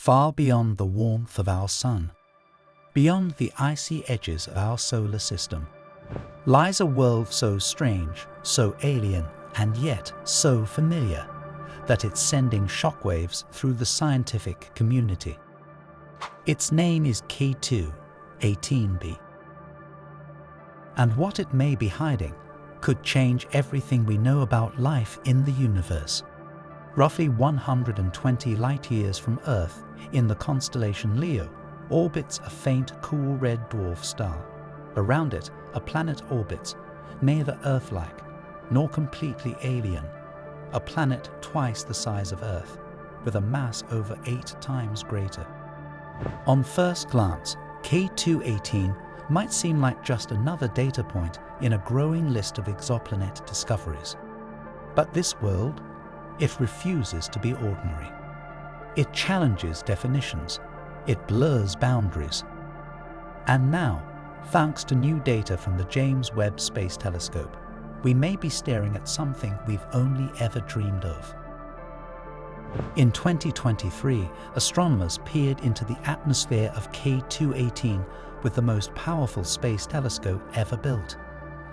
far beyond the warmth of our sun, beyond the icy edges of our solar system, lies a world so strange, so alien, and yet so familiar that it's sending shockwaves through the scientific community. Its name is K2-18b. And what it may be hiding could change everything we know about life in the universe. Roughly 120 light-years from Earth, in the constellation Leo, orbits a faint, cool red dwarf star. Around it, a planet orbits, neither Earth-like nor completely alien, a planet twice the size of Earth, with a mass over 8 times greater. On first glance, K2-18 might seem like just another data point in a growing list of exoplanet discoveries. But this world, it refuses to be ordinary. It challenges definitions. It blurs boundaries. And now, thanks to new data from the James Webb Space Telescope, we may be staring at something we've only ever dreamed of. In 2023, astronomers peered into the atmosphere of K2-18 with the most powerful space telescope ever built,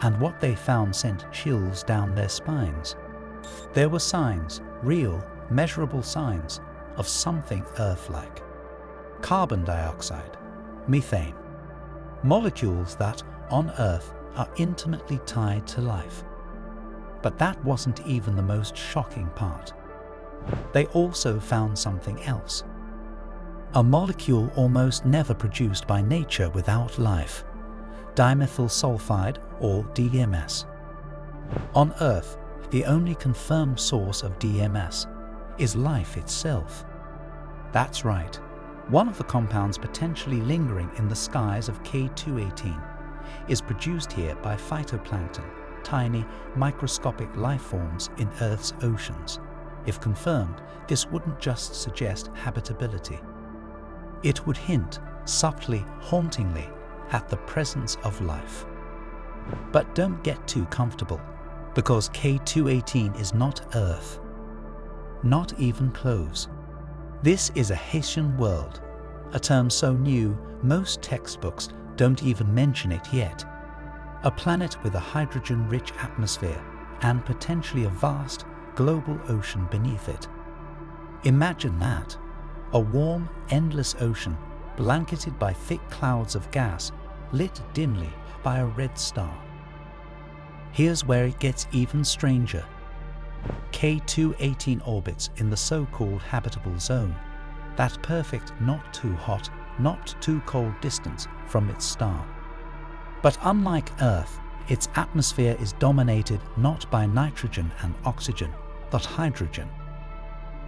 and what they found sent chills down their spines. There were signs, real, measurable signs, of something Earth-like. Carbon dioxide, methane, molecules that, on Earth, are intimately tied to life. But that wasn't even the most shocking part. They also found something else. A molecule almost never produced by nature without life, dimethyl sulfide, or DMS. On Earth, the only confirmed source of DMS is life itself. That's right, one of the compounds potentially lingering in the skies of K2-18 is produced here by phytoplankton, tiny, microscopic life forms in Earth's oceans. If confirmed, this wouldn't just suggest habitability. It would hint, subtly, hauntingly, at the presence of life. But don't get too comfortable, because K2-18 is not Earth. Not even close. This is a Hycean world, a term so new most textbooks don't even mention it yet. A planet with a hydrogen-rich atmosphere and potentially a vast, global ocean beneath it. Imagine that. A warm, endless ocean blanketed by thick clouds of gas, lit dimly by a red star. Here's where it gets even stranger. K2-18 orbits in the so-called habitable zone, that perfect not too hot, not too cold distance from its star. But unlike Earth, its atmosphere is dominated not by nitrogen and oxygen, but hydrogen.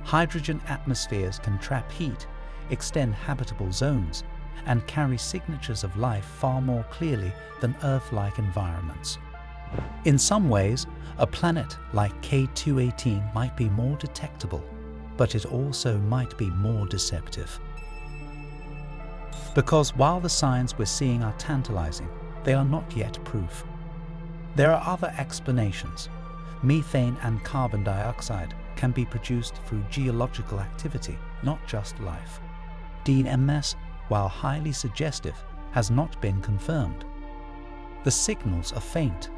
Hydrogen atmospheres can trap heat, extend habitable zones, and carry signatures of life far more clearly than Earth-like environments. In some ways, a planet like K2-18 might be more detectable, but it also might be more deceptive. Because while the signs we're seeing are tantalizing, they are not yet proof. There are other explanations. Methane and carbon dioxide can be produced through geological activity, not just life. DMS, while highly suggestive, has not been confirmed. The signals are faint,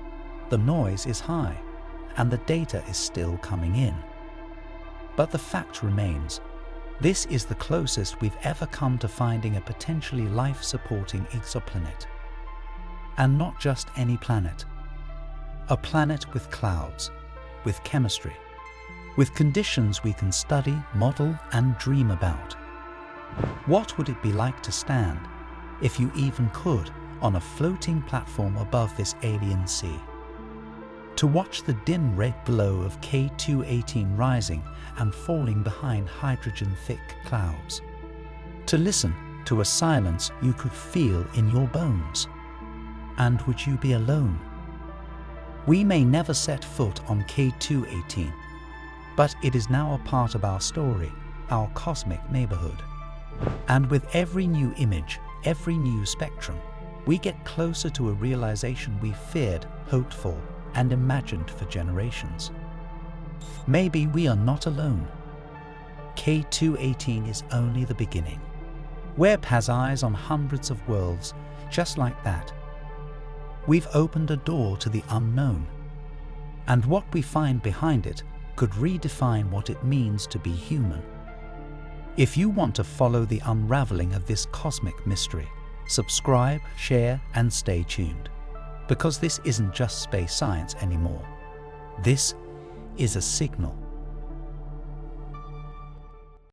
the noise is high, and the data is still coming in. But the fact remains, this is the closest we've ever come to finding a potentially life-supporting exoplanet. And not just any planet. A planet with clouds, with chemistry, with conditions we can study, model, and dream about. What would it be like to stand, if you even could, on a floating platform above this alien sea? To watch the dim red glow of K2-18 rising and falling behind hydrogen-thick clouds. To listen to a silence you could feel in your bones. And would you be alone? We may never set foot on K2-18, but it is now a part of our story, our cosmic neighborhood. And with every new image, every new spectrum, we get closer to a realization we feared, hoped for, and imagined for generations. Maybe we are not alone. K218 is only the beginning. Webb has eyes on hundreds of worlds just like that. We've opened a door to the unknown, and what we find behind it could redefine what it means to be human. If you want to follow the unraveling of this cosmic mystery, subscribe, share, and stay tuned. Because this isn't just space science anymore. This is a signal